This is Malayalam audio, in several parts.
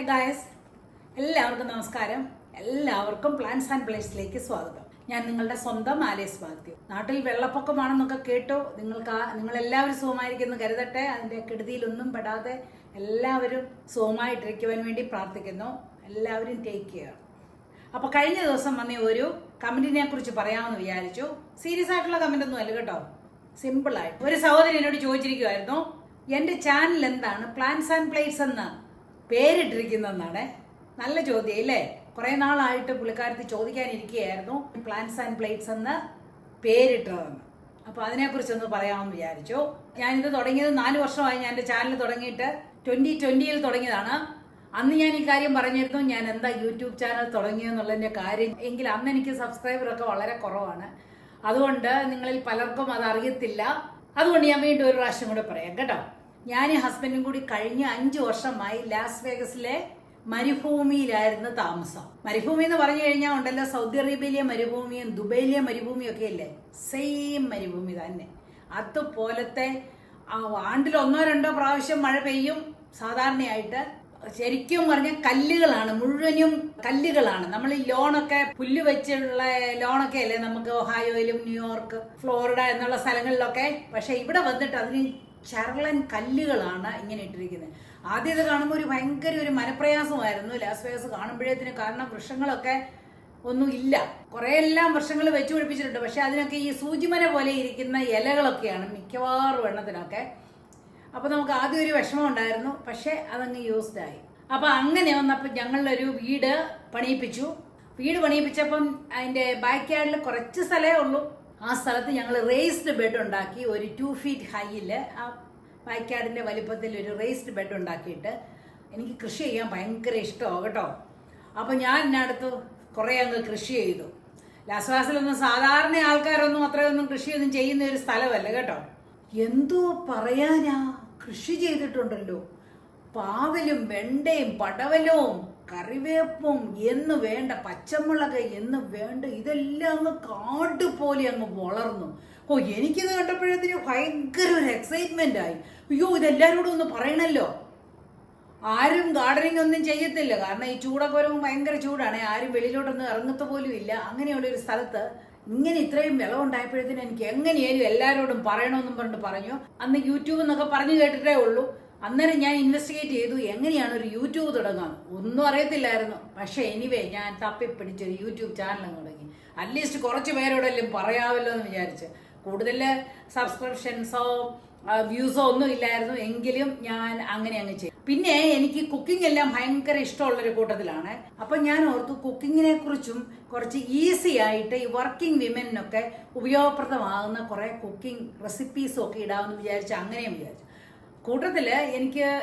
ഗായ്സ്, എല്ലാവർക്കും നമസ്കാരം. എല്ലാവർക്കും പ്ലാൻസ് ആൻഡ് പ്ലേസിലേക്ക് സ്വാഗതം. ഞാൻ നിങ്ങളുടെ സ്വന്തം ആലേസ് മാത്യു. നാട്ടിൽ വെള്ളപ്പൊക്കമാണെന്നൊക്കെ കേട്ടു. നിങ്ങളെല്ലാവരും സുഖമായിരിക്കുന്നു കരുതട്ടെ. അതിൻ്റെ കെടുതിയിലൊന്നും പെടാതെ എല്ലാവരും സുഖമായിട്ടിരിക്കുവാൻ വേണ്ടി പ്രാർത്ഥിക്കുന്നു. എല്ലാവരും ടേക്ക് കെയർ. അപ്പോൾ കഴിഞ്ഞ ദിവസം വന്ന ഒരു കമന്റിനെ കുറിച്ച് പറയാമെന്ന് വിചാരിച്ചു. സീരിയസ് ആയിട്ടുള്ള കമന്റ് ഒന്നും അല്ല കേട്ടോ, സിമ്പിളായിട്ട്. ഒരു സഹോദരി എന്നോട് ചോദിച്ചിരിക്കുമായിരുന്നു, എൻ്റെ ചാനൽ എന്താണ് പ്ലാൻസ് ആൻഡ് പ്ലേറ്റ്സ് എന്ന് പേരിട്ടിരിക്കുന്നതെന്നാണ്. നല്ല ചോദ്യം ഇല്ലേ? കുറേ നാളായിട്ട് പുള്ളിക്കാരത്തി ചോദിക്കാനിരിക്കുകയായിരുന്നു പ്ലാൻസ് ആൻഡ് പ്ലേറ്റ്സ് എന്ന് പേരിട്ടതെന്ന്. അപ്പോൾ അതിനെക്കുറിച്ചൊന്ന് പറയാമെന്ന് വിചാരിച്ചു. ഞാനിത് തുടങ്ങിയത് 4 വർഷമായി. ഞാൻ എൻ്റെ ചാനൽ തുടങ്ങിയിട്ട് 2020 തുടങ്ങിയതാണ്. അന്ന് ഞാൻ ഈ കാര്യം പറഞ്ഞിരുന്നു, ഞാൻ എന്താ യൂട്യൂബ് ചാനൽ തുടങ്ങിയെന്നുള്ളതിൻ്റെ കാര്യം. എങ്കിൽ അന്ന് എനിക്ക് സബ്സ്ക്രൈബറൊക്കെ വളരെ കുറവാണ്. അതുകൊണ്ട് നിങ്ങളിൽ പലർക്കും അത് അറിയത്തില്ല. അതുകൊണ്ട് ഞാൻ വീണ്ടും ഒരു പ്രാവശ്യം കൂടെ പറയാം കേട്ടോ. ഞാൻ ഹസ്ബൻഡും കൂടി കഴിഞ്ഞ 5 വർഷമായി ലാസ് വേഗസിലെ മരുഭൂമിയിലായിരുന്നു താമസം. മരുഭൂമി എന്ന് പറഞ്ഞു കഴിഞ്ഞാൽ ഉണ്ടല്ലോ, സൗദി അറേബ്യയിലെ മരുഭൂമിയും ദുബൈയിലെ മരുഭൂമിയും ഒക്കെ ഇല്ലേ, സെയിം മരുഭൂമി തന്നെ. അതുപോലത്തെ ആണ്ടിൽ 1-2 പ്രാവശ്യം മഴ പെയ്യും സാധാരണയായിട്ട്. ശരിക്കും പറഞ്ഞാൽ കല്ലുകളാണ്, മുഴുവനും കല്ലുകളാണ്. നമ്മൾ ഈ ലോണൊക്കെ പുല്ല് വെച്ചുള്ള ലോണൊക്കെ അല്ലേ നമുക്ക് ഒഹായോയിലും ന്യൂയോർക്ക്, ഫ്ലോറിഡ എന്നുള്ള സ്ഥലങ്ങളിലൊക്കെ. പക്ഷെ ഇവിടെ വന്നിട്ട് അതിന് ചരളൻ കല്ലുകളാണ് ഇങ്ങനെ ഇട്ടിരിക്കുന്നത്. ആദ്യം ഇത് കാണുമ്പോൾ ഒരു മനപ്രയാസമായിരുന്നു ലാസ് വേഗസ് കാണുമ്പോഴേത്തിന്. കാരണം വൃക്ഷങ്ങളൊക്കെ ഒന്നും ഇല്ല. കുറേ എല്ലാം വൃക്ഷങ്ങൾ വെച്ചു പിടിപ്പിച്ചിട്ടുണ്ട്. പക്ഷെ അതിനൊക്കെ ഈ സൂചിമന പോലെ ഇരിക്കുന്ന ഇലകളൊക്കെയാണ് മിക്കവാറും എണ്ണത്തിനൊക്കെ. അപ്പോൾ നമുക്ക് ആദ്യം ഒരു വിഷമം ഉണ്ടായിരുന്നു. പക്ഷെ അതങ്ങ് യൂസ്ഡായി. അപ്പോൾ അങ്ങനെ വന്നപ്പോൾ ഞങ്ങളൊരു വീട് പണിയിപ്പിച്ചു. വീട് പണിയിപ്പിച്ചപ്പം അതിൻ്റെ ബാക്ക് യാർഡിൽ കുറച്ച് സ്ഥലമേ ഉള്ളൂ. ആ സ്ഥലത്ത് ഞങ്ങൾ റേസ്ഡ് ബെഡ് ഉണ്ടാക്കി. ഒരു 2 ഫീറ്റ് ഹൈയിൽ ആ ബാക്ക് യാർഡിൻ്റെ വലിപ്പത്തിൽ ഒരു റേസ്ഡ് ബെഡ് ഉണ്ടാക്കിയിട്ട്. എനിക്ക് കൃഷി ചെയ്യാൻ ഭയങ്കര ഇഷ്ടമാണ് കേട്ടോ. അപ്പോൾ ഞാൻ ഇതിനടുത്ത് കുറേ അങ്ങ് കൃഷി ചെയ്തു. ലാസ് വേഗസിലൊന്നും സാധാരണ ആൾക്കാരൊന്നും അത്രയൊന്നും കൃഷിയൊന്നും ചെയ്യുന്ന ഒരു സ്ഥലമല്ല കേട്ടോ. എന്തോ പറയാനാ, കൃഷി ചെയ്തിട്ടുണ്ടല്ലോ. പാവലും വെണ്ടയും പടവലവും കറിവേപ്പും എന്ന് വേണ്ട, പച്ചമുളക് എന്ന് വേണ്ട, ഇതെല്ലാം അങ്ങ് കാട് പോലെ അങ്ങ് വളർന്നു. എനിക്കിത് കണ്ടപ്പോഴത്തേന് ഭയങ്കര ഒരു എക്സൈറ്റ്മെന്റ് ആയി. അയ്യോ, ഇതെല്ലാവരോടും ഒന്ന് പറയണല്ലോ. ആരും ഗാർഡനിങ് ഒന്നും ചെയ്യത്തില്ല, കാരണം ഈ ചൂടൊക്കെ വരുമ്പോൾ ഭയങ്കര ചൂടാണ്. ആരും വെളിയിലോട്ടൊന്നും ഇറങ്ങത്ത പോലും ഇല്ല. അങ്ങനെയുള്ളൊരു സ്ഥലത്ത് ഇങ്ങനെ ഇത്രയും വിളവുണ്ടായപ്പോഴത്തേന് എനിക്ക് എങ്ങനെയായാലും എല്ലാവരോടും പറയണമെന്നും പറഞ്ഞിട്ട് പറഞ്ഞു. അന്ന് യൂട്യൂബ് എന്നൊക്കെ പറഞ്ഞു കേട്ടിട്ടേ ഉള്ളൂ. അന്നേരം ഞാൻ ഇൻവെസ്റ്റിഗേറ്റ് ചെയ്തു എങ്ങനെയാണ് ഒരു യൂട്യൂബ് തുടങ്ങാൻ. ഒന്നും അറിയത്തില്ലായിരുന്നു. പക്ഷേ എനിവേ ഞാൻ തപ്പിപ്പിടിച്ചൊരു യൂട്യൂബ് ചാനൽ തുടങ്ങി. അറ്റ്ലീസ്റ്റ് കുറച്ച് പേരോടെല്ലാം പറയാമല്ലോ എന്ന് വിചാരിച്ച്. കൂടുതൽ സബ്സ്ക്രിപ്ഷൻസോ വ്യൂസോ ഒന്നും ഇല്ലായിരുന്നു. എങ്കിലും ഞാൻ അങ്ങനെ അങ്ങ് ചെയ്തു. പിന്നെ എനിക്ക് കുക്കിംഗ് എല്ലാം ഭയങ്കര ഇഷ്ടമുള്ളൊരു കൂട്ടത്തിലാണ്. അപ്പം ഞാൻ ഓർത്തു കുക്കിങ്ങിനെ കുറിച്ചും കുറച്ച് ഈസി ആയിട്ട് ഈ വർക്കിംഗ് വിമനൊക്കെ ഉപയോഗപ്രദമാകുന്ന കുറേ കുക്കിംഗ് റെസിപ്പീസും ഒക്കെ ഇടാമെന്ന് വിചാരിച്ച് അങ്ങനെയും വിചാരിച്ചു. കൂട്ടത്തിൽ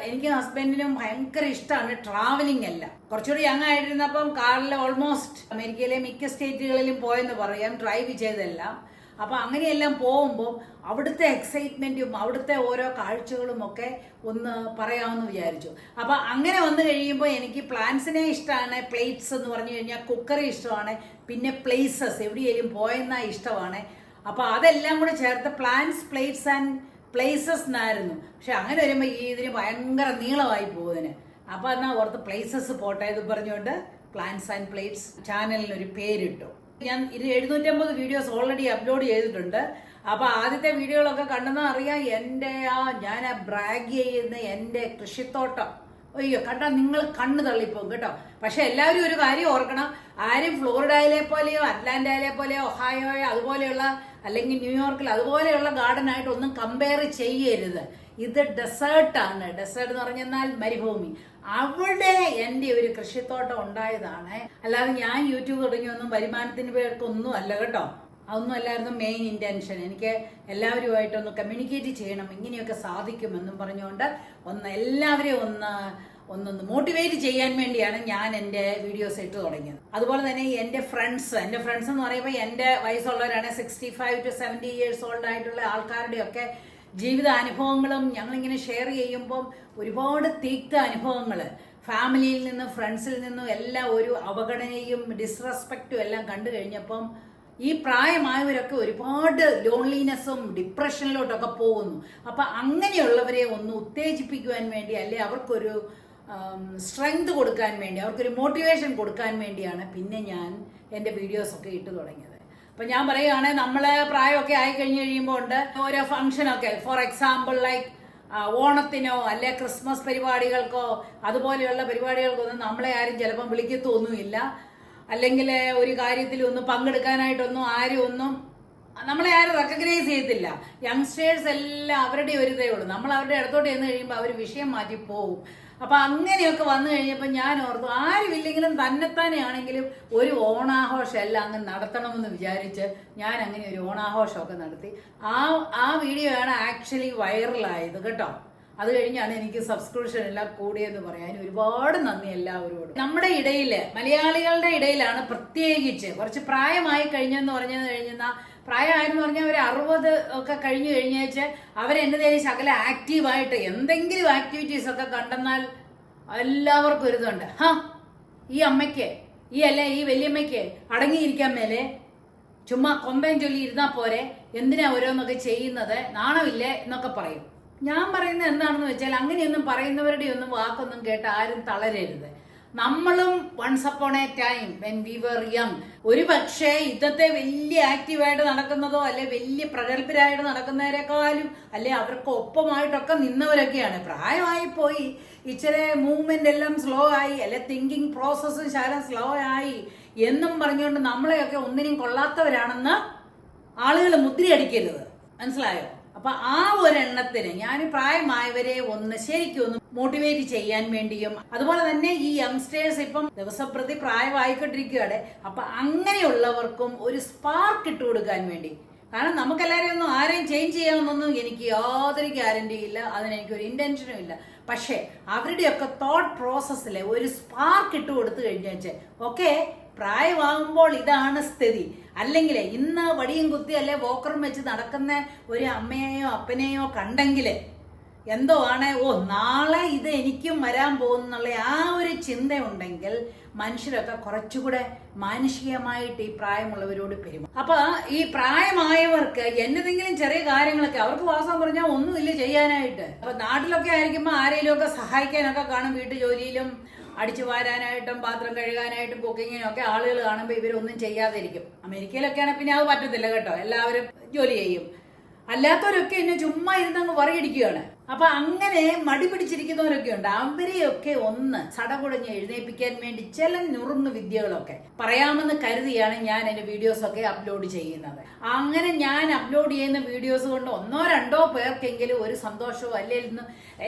എനിക്ക് ഹസ്ബൻഡിനും ഭയങ്കര ഇഷ്ടമാണ് ട്രാവലിംഗ് എല്ലാം. കുറച്ചുകൂടി യങ് ആയിട്ടിരുന്നപ്പം കാറിൽ ഓൾമോസ്റ്റ് അമേരിക്കയിലെ മിക്ക സ്റ്റേറ്റുകളിലും പോയെന്ന് പറയാം, ഡ്രൈവ് ചെയ്തെല്ലാം. അപ്പം അങ്ങനെയെല്ലാം പോകുമ്പോൾ അവിടുത്തെ എക്സൈറ്റ്മെൻറ്റും അവിടുത്തെ ഓരോ കാഴ്ചകളും ഒക്കെ ഒന്ന് പറയാമെന്ന് വിചാരിച്ചു. അപ്പം അങ്ങനെ വന്നു കഴിയുമ്പോൾ എനിക്ക് പ്ലാൻസിനെ ഇഷ്ടമാണ്. പ്ലേറ്റ്സ് എന്ന് പറഞ്ഞു കഴിഞ്ഞാൽ കുക്കറി ഇഷ്ടമാണ്. പിന്നെ പ്ലേസസ് എവിടെയെങ്കിലും പോയെന്നാ ഇഷ്ടമാണ്. അപ്പോൾ അതെല്ലാം കൂടെ ചേർത്ത് പ്ലാൻസ്, പ്ലേറ്റ്സ് ആൻഡ് പ്ലേസസ് എന്നായിരുന്നു. പക്ഷെ അങ്ങനെ വരുമ്പോൾ ഇതിന് ഭയങ്കര നീളമായി പോകുന്നതിന്. അപ്പോൾ എന്നാൽ ഓർത്ത് പ്ലേസസ് പോട്ടെ എന്ന് പറഞ്ഞുകൊണ്ട് പ്ലാൻസ് ആൻഡ് പ്ലേറ്റ്സ് ചാനലിനൊരു പേരിട്ടു. ഞാൻ 750 വീഡിയോസ് ഓൾറെഡി അപ്ലോഡ് ചെയ്തിട്ടുണ്ട്. അപ്പോൾ ആദ്യത്തെ വീഡിയോകളൊക്കെ കണ്ടെന്ന് അറിയാം. ഞാൻ ബ്രാഗ് ചെയ്യുന്ന എൻ്റെ കൃഷിത്തോട്ടം, അയ്യോ കണ്ടാൽ നിങ്ങൾ കണ്ണ് തള്ളിപ്പോകും കേട്ടോ. പക്ഷെ എല്ലാവരും ഒരു കാര്യം ഓർക്കണം, ആരും ഫ്ലോറിഡയിലെ പോലെയോ അറ്റ്ലാന്റയിലെ പോലെയോ ഒഹായോയോ അതുപോലെയുള്ള അല്ലെങ്കിൽ ന്യൂയോർക്കിൽ അതുപോലെയുള്ള ഗാർഡനായിട്ട് ഒന്നും കമ്പയർ ചെയ്യരുത്. ഇത് ഡെസേർട്ടാണ്. ഡെസേർട്ട് എന്ന് പറഞ്ഞാൽ മരുഭൂമി. അവിടെ എൻ്റെ ഒരു കൃഷിത്തോട്ടം ഉണ്ടായതാണ്. അല്ലാതെ ഞാൻ യൂട്യൂബ് തുടങ്ങിയൊന്നും വരുമാനത്തിന് പേർക്കൊന്നും അല്ല കേട്ടോ. അതൊന്നും അല്ലായിരുന്നു മെയിൻ ഇന്റൻഷൻ. എനിക്ക് എല്ലാവരുമായിട്ടൊന്ന് കമ്മ്യൂണിക്കേറ്റ് ചെയ്യണം, ഇങ്ങനെയൊക്കെ സാധിക്കുമെന്നും പറഞ്ഞുകൊണ്ട് എല്ലാവരെയും ഒന്ന് മോട്ടിവേറ്റ് ചെയ്യാൻ വേണ്ടിയാണ് ഞാൻ എൻ്റെ വീഡിയോസ് ഇട്ട് തുടങ്ങിയത്. അതുപോലെ തന്നെ എൻ്റെ ഫ്രണ്ട്സ് എന്ന് പറയുമ്പോൾ എൻ്റെ വയസ്സുള്ളവരാണ്. 65 to 70 years ഓൾഡ് ആയിട്ടുള്ള ആൾക്കാരുടെയൊക്കെ ജീവിത അനുഭവങ്ങളും ഞങ്ങളിങ്ങനെ ഷെയർ ചെയ്യുമ്പം ഒരുപാട് തീക്ത അനുഭവങ്ങൾ, ഫാമിലിയിൽ നിന്നും ഫ്രണ്ട്സിൽ നിന്നും എല്ലാം ഒരു അവഗണനയും ഡിസ്റെസ്പെക്റ്റും എല്ലാം കണ്ടു കഴിഞ്ഞപ്പം ഈ പ്രായമായവരൊക്കെ ഒരുപാട് ലോൺലിനെസ്സും ഡിപ്രഷനിലോട്ടൊക്കെ പോകുന്നു. അപ്പം അങ്ങനെയുള്ളവരെ ഒന്ന് ഉത്തേജിപ്പിക്കുവാൻ വേണ്ടി, അല്ലെ അവർക്കൊരു സ്ട്രെങ്ത് കൊടുക്കാൻ വേണ്ടി, അവർക്കൊരു മോട്ടിവേഷൻ കൊടുക്കാൻ വേണ്ടിയാണ് പിന്നെ ഞാൻ എൻ്റെ വീഡിയോസൊക്കെ ഇട്ട് തുടങ്ങിയത്. അപ്പം ഞാൻ പറയുകയാണെങ്കിൽ നമ്മൾ പ്രായമൊക്കെ ആയി കഴിയുമ്പോൾ ഉണ്ട് ഓരോ ഫംഗ്ഷനൊക്കെ, ഫോർ എക്സാമ്പിൾ ലൈക്ക് ഓണത്തിനോ അല്ലെ ക്രിസ്മസ് പരിപാടികൾക്കോ അതുപോലെയുള്ള പരിപാടികൾക്കൊന്നും നമ്മളെ ആരും ചിലപ്പം വിളിക്കത്തൊന്നുമില്ല. അല്ലെങ്കിൽ ഒരു കാര്യത്തിലൊന്നും പങ്കെടുക്കാനായിട്ടൊന്നും നമ്മളെ ആരും റെക്കഗ്നൈസ് ചെയ്യത്തില്ല. യങ്സ്റ്റേഴ്സ് എല്ലാം അവരുടെ ഒരു ഇതേ ഉള്ളൂ. നമ്മൾ അവരുടെ അടുത്തോട്ട് ചെന്ന് കഴിയുമ്പോൾ അവർ വിഷയം മാറ്റി പോവും. അപ്പം അങ്ങനെയൊക്കെ വന്നു കഴിഞ്ഞപ്പോൾ ഞാൻ ഓർത്തു, ആരുമില്ലെങ്കിലും തന്നെത്താനെയാണെങ്കിലും ഒരു ഓണാഘോഷം എല്ലാം അങ്ങ് നടത്തണമെന്ന് വിചാരിച്ച് ഞാൻ അങ്ങനെ ഒരു ഓണാഘോഷമൊക്കെ നടത്തി. ആ വീഡിയോ ആണ് ആക്ച്വലി വൈറലായത് കേട്ടോ. അത് കഴിഞ്ഞാണ് എനിക്ക് സബ്സ്ക്രിപ്ഷൻ എല്ലാം കൂടിയെന്ന് പറയാൻ ഒരുപാട് നന്ദി എല്ലാവരോടും. നമ്മുടെ ഇടയിൽ, മലയാളികളുടെ ഇടയിലാണ് പ്രത്യേകിച്ച് കുറച്ച് പ്രായമായി കഴിഞ്ഞെന്ന് കഴിഞ്ഞാൽ പ്രായമായെന്ന് പറഞ്ഞാൽ ഒരു 60 ഒക്കെ കഴിഞ്ഞു കഴിഞ്ഞേച്ച് അവരെന്നതേലും ശകല ആക്റ്റീവായിട്ട് എന്തെങ്കിലും ആക്ടിവിറ്റീസ് ഒക്കെ കണ്ടെന്നാൽ എല്ലാവർക്കും ഒരു ഇതുണ്ട്, ഈ അമ്മയ്ക്ക് ഈ വലിയമ്മയ്ക്ക് അടങ്ങിയിരിക്കാൻ മേലെ ചുമ്മാ കൊമ്പയും ചൊല്ലി ഇരുന്നാൽ പോരെ, എന്തിനാ ഓരോന്നൊക്കെ ചെയ്യുന്നത്, നാണമില്ലേ എന്നൊക്കെ പറയും. ഞാൻ പറയുന്നത് എന്താണെന്ന് വെച്ചാൽ അങ്ങനെയൊന്നും പറയുന്നവരുടെ ഒന്നും വാക്കൊന്നും കേട്ട് ആരും തളരരുത്. നമ്മളും once upon a time when we were young ഒരു പക്ഷേ ഇന്നത്തെ വലിയ ആക്റ്റീവായിട്ട് നടക്കുന്നതോ അല്ലെ വലിയ പ്രഗത്ഭരായിട്ട് നടക്കുന്നവരെക്കാളും അല്ലെ അവർക്ക് ഒപ്പമായിട്ടൊക്കെ നിന്നവരൊക്കെയാണ്. പ്രായമായി പോയി, ഇച്ചിരി മൂവ്മെന്റ് എല്ലാം സ്ലോ ആയി, അല്ലെ തിങ്കിങ് പ്രോസസ്സും ശകലം സ്ലോ ആയി എന്നും പറഞ്ഞുകൊണ്ട് നമ്മളെയൊക്കെ ഒന്നിനും കൊള്ളാത്തവരാണെന്ന് ആളുകൾ മുദ്രയടിക്കരുത്, മനസ്സിലായോ? അപ്പൊ ആ ഒരെണ്ണത്തിന് ഞാൻ പ്രായമായവരെ ശരിക്കും ഒന്ന് മോട്ടിവേറ്റ് ചെയ്യാൻ വേണ്ടിയും അതുപോലെ തന്നെ ഈ യങ്സ്റ്റേഴ്സ് ഇപ്പം ദിവസപ്രതി പ്രായമായിക്കൊണ്ടിരിക്കുകയാണ്. അപ്പൊ അങ്ങനെയുള്ളവർക്കും ഒരു സ്പാർക്ക് ഇട്ട് കൊടുക്കാൻ വേണ്ടി, കാരണം നമുക്കെല്ലാവരെയും ഒന്നും ആരെയും ചേഞ്ച് ചെയ്യാമെന്നൊന്നും എനിക്ക് യാതൊരു ഗ്യാരണ്ടിയും ഇല്ല, അതിനെനിക്കൊരു ഇന്റൻഷനും ഇല്ല. പക്ഷെ അവരുടെയൊക്കെ തോട്ട് പ്രോസസ്സിൽ ഒരു സ്പാർക്ക് ഇട്ട് കൊടുത്തു കഴിഞ്ഞാൽ ഓക്കെ, പ്രായമാകുമ്പോൾ ഇതാണ് സ്ഥിതി. അല്ലെങ്കിൽ ഇന്ന് വടിയും കുത്തി അല്ലെ വോക്കറും വെച്ച് നടക്കുന്ന ഒരു അമ്മയെയോ അപ്പനെയോ കണ്ടെങ്കിൽ എന്തോ ആണ്, നാളെ ഇത് എനിക്കും വരാൻ പോകുന്നുള്ള ആ ഒരു ചിന്തയുണ്ടെങ്കിൽ മനുഷ്യരൊക്കെ കുറച്ചുകൂടെ മാനുഷികമായിട്ട് ഈ പ്രായമുള്ളവരോട് പെരുമാറും. അപ്പൊ ഈ പ്രായമായവർക്ക് എന്നതെങ്കിലും ചെറിയ കാര്യങ്ങളൊക്കെ അവർക്ക് വാസം പറഞ്ഞാൽ ഒന്നുമില്ല ചെയ്യാനായിട്ട്. അപ്പൊ നാട്ടിലൊക്കെ ആയിരിക്കുമ്പോൾ ആരെങ്കിലും ഒക്കെ സഹായിക്കാനൊക്കെ കാണും, വീട്ടു ജോലിയിലും അടിച്ചു വാരാനായിട്ടും പാത്രം കഴുകാനായിട്ടും കുക്കിങ്ങിനും ഒക്കെ ആളുകൾ കാണുമ്പോൾ ഇവരൊന്നും ചെയ്യാതിരിക്കും. അമേരിക്കയിലൊക്കെയാണ് പിന്നെ അത് പറ്റത്തില്ല കേട്ടോ, എല്ലാവരും ജോലി ചെയ്യും. അല്ലാത്തവരൊക്കെ എന്നെ ചുമ്മാ ഇരുന്നങ്ങ് വറിയിടിക്കുകയാണ്. അപ്പൊ അങ്ങനെ മടി പിടിച്ചിരിക്കുന്നവരൊക്കെ ഉണ്ട്. അവരെയൊക്കെ ഒന്ന് സടകുടഞ്ഞ് എഴുന്നേൽപ്പിക്കാൻ വേണ്ടി ചില നുറുങ്ങ് വിദ്യകളൊക്കെ പറയാമെന്ന് കരുതിയാണ് ഞാൻ എന്റെ വീഡിയോസ് ഒക്കെ അപ്ലോഡ് ചെയ്യുന്നത്. അങ്ങനെ ഞാൻ അപ്ലോഡ് ചെയ്യുന്ന വീഡിയോസ് കൊണ്ട് 1-2 പേർക്കെങ്കിലും ഒരു സന്തോഷമോ അല്ലെങ്കിൽ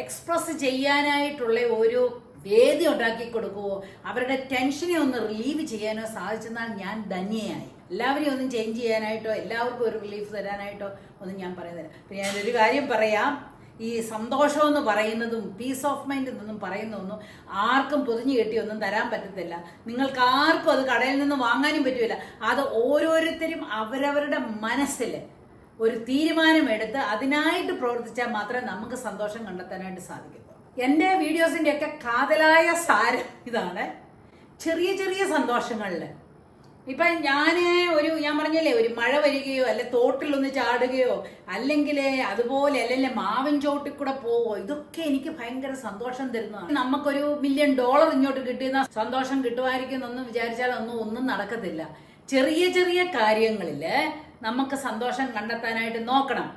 എക്സ്പ്രസ് ചെയ്യാനായിട്ടുള്ള ഒരു വേദി ഉണ്ടാക്കി കൊടുക്കുവോ, അവരുടെ ടെൻഷനെ ഒന്ന് റിലീവ് ചെയ്യാനോ സാധിച്ചെന്നാൽ ഞാൻ ധന്യയായി. എല്ലാവരെയും ഒന്നും ചേഞ്ച് ചെയ്യാനായിട്ടോ എല്ലാവർക്കും ഒരു റിലീഫ് തരാനായിട്ടോ ഒന്നും ഞാൻ പറയുന്നില്ല. പിന്നെ ഞാനൊരു കാര്യം പറയാം, ഈ സന്തോഷം എന്ന് പറയുന്നതും പീസ് ഓഫ് മൈൻഡ് എന്നൊന്നും പറയുന്നതൊന്നും ആർക്കും പൊതിഞ്ഞു കെട്ടിയൊന്നും തരാൻ പറ്റത്തില്ല. നിങ്ങൾക്ക് ആർക്കും അത് കടയിൽ നിന്ന് വാങ്ങാനും പറ്റില്ല. അത് ഓരോരുത്തരും അവരവരുടെ മനസ്സിൽ ഒരു തീരുമാനമെടുത്ത് അതിനായിട്ട് പ്രവർത്തിച്ചാൽ മാത്രമേ നമുക്ക് സന്തോഷം കണ്ടെത്താനായിട്ട് സാധിക്കൂ. എൻ്റെ വീഡിയോസിൻ്റെ ഒക്കെ കാതലായ സാരം ഇതാണ്. ചെറിയ ചെറിയ സന്തോഷങ്ങളിൽ ഇപ്പം ഞാൻ പറഞ്ഞില്ലേ, ഒരു മഴ വരികയോ അല്ലെ തോട്ടിലൊന്ന് ചാടുകയോ അല്ലെങ്കിൽ അതുപോലെ അല്ലെങ്കിൽ മാവിൻ ചോട്ടിൽ കൂടെ പോവോ, ഇതൊക്കെ എനിക്ക് ഭയങ്കര സന്തോഷം തരുന്നതാണ്. നമുക്കൊരു $1 മില്യൺ ഇങ്ങോട്ട് കിട്ടുന്ന സന്തോഷം കിട്ടുമായിരിക്കും എന്നൊന്നും വിചാരിച്ചാൽ ഒന്നും നടക്കത്തില്ല. ചെറിയ ചെറിയ കാര്യങ്ങളിൽ നമുക്ക് സന്തോഷം കണ്ടെത്താനായിട്ട് നോക്കണം.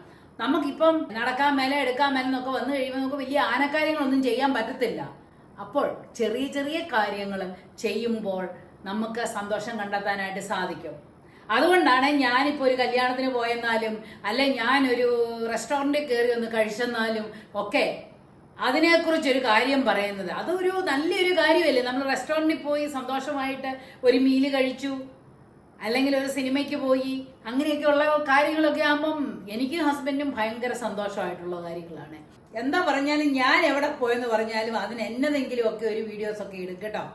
നമുക്കിപ്പം നടക്കാൻ മേലെ എടുക്കാൻ മേലെ എന്നൊക്കെ വന്നു കഴിയുമ്പോൾ നമുക്ക് വലിയ ആനക്കാര്യങ്ങളൊന്നും ചെയ്യാൻ പറ്റത്തില്ല. അപ്പോൾ ചെറിയ ചെറിയ കാര്യങ്ങൾ ചെയ്യുമ്പോൾ നമുക്ക് സന്തോഷം കണ്ടെത്താനായിട്ട് സാധിക്കും. അതുകൊണ്ടാണ് ഞാനിപ്പോൾ ഒരു കല്യാണത്തിന് പോയെന്നാലും അല്ലെ ഞാനൊരു റെസ്റ്റോറൻറ്റിൽ കയറി ഒന്ന് കഴിച്ചെന്നാലും ഒക്കെ അതിനെക്കുറിച്ചൊരു കാര്യം പറയുന്നത്. അതൊരു നല്ലൊരു കാര്യമല്ലേ. നമ്മൾ റെസ്റ്റോറൻറ്റിൽ പോയി സന്തോഷമായിട്ട് ഒരു മീല് കഴിച്ചു, അല്ലെങ്കിൽ ഒരു സിനിമയ്ക്ക് പോയി, അങ്ങനെയൊക്കെയുള്ള കാര്യങ്ങളൊക്കെ ആകുമ്പം എനിക്കും ഹസ്ബൻഡും ഭയങ്കര സന്തോഷമായിട്ടുള്ള കാര്യങ്ങളാണ്. എന്താ പറഞ്ഞാലും ഞാൻ എവിടെ പോയെന്ന് പറഞ്ഞാലും അതിന് എന്നതെങ്കിലും ഒക്കെ ഒരു വീഡിയോസ് ഒക്കെ ഇടും കേട്ടോ.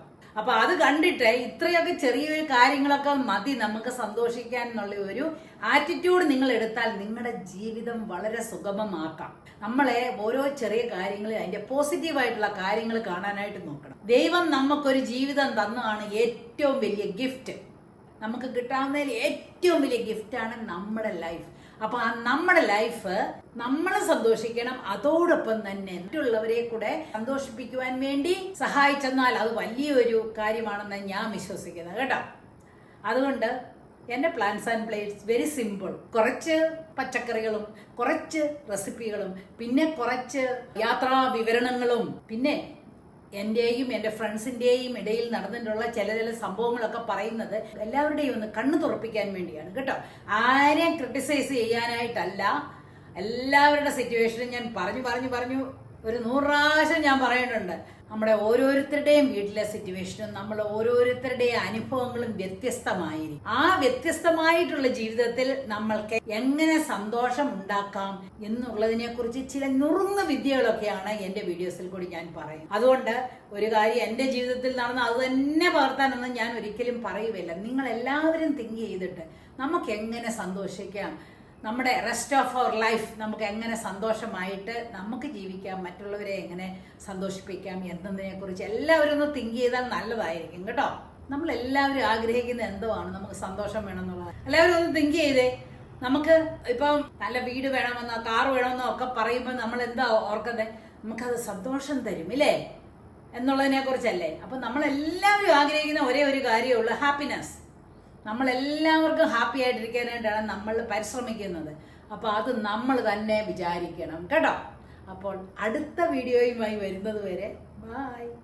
അപ്പൊ അത് കണ്ടിട്ട് ഇത്രയൊക്കെ ചെറിയൊരു കാര്യങ്ങളൊക്കെ മതി നമുക്ക് സന്തോഷിക്കാൻ എന്നുള്ള ഒരു ആറ്റിറ്റ്യൂഡ് നിങ്ങൾ എടുത്താൽ നിങ്ങളുടെ ജീവിതം വളരെ സുഗമമാക്കാം. നമ്മളെ ഓരോ ചെറിയ കാര്യങ്ങൾ അതിന്റെ പോസിറ്റീവായിട്ടുള്ള കാര്യങ്ങൾ കാണാനായിട്ട് നോക്കണം. ദൈവം നമുക്കൊരു ജീവിതം തന്നതാണ് ഏറ്റവും വലിയ ഗിഫ്റ്റ്. നമുക്ക് കിട്ടാവുന്നതിൽ ഏറ്റവും വലിയ ഗിഫ്റ്റാണ് നമ്മുടെ ലൈഫ്. അപ്പൊ നമ്മുടെ ലൈഫ് നമ്മൾ സന്തോഷിക്കണം, അതോടൊപ്പം തന്നെ മറ്റുള്ളവരെ കൂടെ സന്തോഷിപ്പിക്കുവാൻ വേണ്ടി സഹായിച്ചെന്നാൽ അത് വലിയൊരു കാര്യമാണെന്ന് ഞാൻ വിശ്വസിക്കുന്നത് കേട്ടോ. അതുകൊണ്ട് എൻ്റെ plans and plates very simple. കുറച്ച് പച്ചക്കറികളും കുറച്ച് റെസിപ്പികളും പിന്നെ കുറച്ച് യാത്രാ വിവരണങ്ങളും പിന്നെ എൻ്റെയും എൻ്റെ ഫ്രണ്ട്സിൻ്റെയും ഇടയിൽ നടന്നിട്ടുള്ള ചില സംഭവങ്ങളൊക്കെ പറയുന്നത് എല്ലാവരുടെയും ഒന്ന് കണ്ണു തുറപ്പിക്കാൻ വേണ്ടിയാണ് കേട്ടോ. ആരെയും ക്രിട്ടിസൈസ് ചെയ്യാനായിട്ടല്ല. എല്ലാവരുടെ സിറ്റുവേഷനും ഞാൻ പറഞ്ഞു ഒരു 100 പ്രാവശ്യം ഞാൻ പറയുന്നുണ്ട്. നമ്മുടെ ഓരോരുത്തരുടെയും വീട്ടിലെ സിറ്റുവേഷനും നമ്മൾ ഓരോരുത്തരുടെയും അനുഭവങ്ങളും വ്യത്യസ്തമായിരിക്കും. ആ വ്യത്യസ്തമായിട്ടുള്ള ജീവിതത്തിൽ നമ്മൾക്ക് എങ്ങനെ സന്തോഷം ഉണ്ടാക്കാം എന്നുള്ളതിനെ കുറിച്ച് ചില നുറുങ്ങ വിദ്യകളൊക്കെയാണ് എൻ്റെ വീഡിയോസിൽ കൂടി ഞാൻ പറയും. അതുകൊണ്ട് ഒരു കാര്യം എൻ്റെ ജീവിതത്തിൽ നടന്ന അത് തന്നെ പകർത്താനൊന്നും ഞാൻ ഒരിക്കലും പറയുകയില്ല. നിങ്ങൾ എല്ലാവരും തിങ്ക് ചെയ്തിട്ട് നമുക്ക് എങ്ങനെ സന്തോഷിക്കാം, നമ്മുടെ റെസ്റ്റ് ഓഫ് അവർ ലൈഫ് നമുക്ക് എങ്ങനെ സന്തോഷമായിട്ട് നമുക്ക് ജീവിക്കാം, മറ്റുള്ളവരെ എങ്ങനെ സന്തോഷിപ്പിക്കാം എന്നതിനെ കുറിച്ച് എല്ലാവരും ഒന്ന് തിങ്ക് ചെയ്താൽ നല്ലതായിരിക്കും കേട്ടോ. നമ്മളെല്ലാവരും ആഗ്രഹിക്കുന്ന എന്തോ ആണ്, നമുക്ക് സന്തോഷം വേണമെന്നുള്ളത്. എല്ലാവരും ഒന്ന് തിങ്ക് ചെയ്തേ. നമുക്ക് ഇപ്പം നല്ല വീട് വേണമെന്നോ കാർ വേണമെന്നോ ഒക്കെ പറയുമ്പോൾ നമ്മൾ എന്താ ഓർക്കുന്നത്, നമുക്കത് സന്തോഷം തരും ഇല്ലേ എന്നുള്ളതിനെ കുറിച്ചല്ലേ. അപ്പം നമ്മളെല്ലാവരും ആഗ്രഹിക്കുന്ന ഒരേ ഒരു കാര്യമേ ഉള്ളൂ, ഹാപ്പിനെസ്. നമ്മളെല്ലാവർക്കും ഹാപ്പി ആയിട്ടിരിക്കാനായിട്ടാണ് നമ്മൾ പരിശ്രമിക്കുന്നത്. അപ്പോൾ അത് നമ്മൾ തന്നെ വിചാരിക്കണം കേട്ടോ. അപ്പോൾ അടുത്ത വീഡിയോയുമായി വരുന്നത് വരെ ബൈ.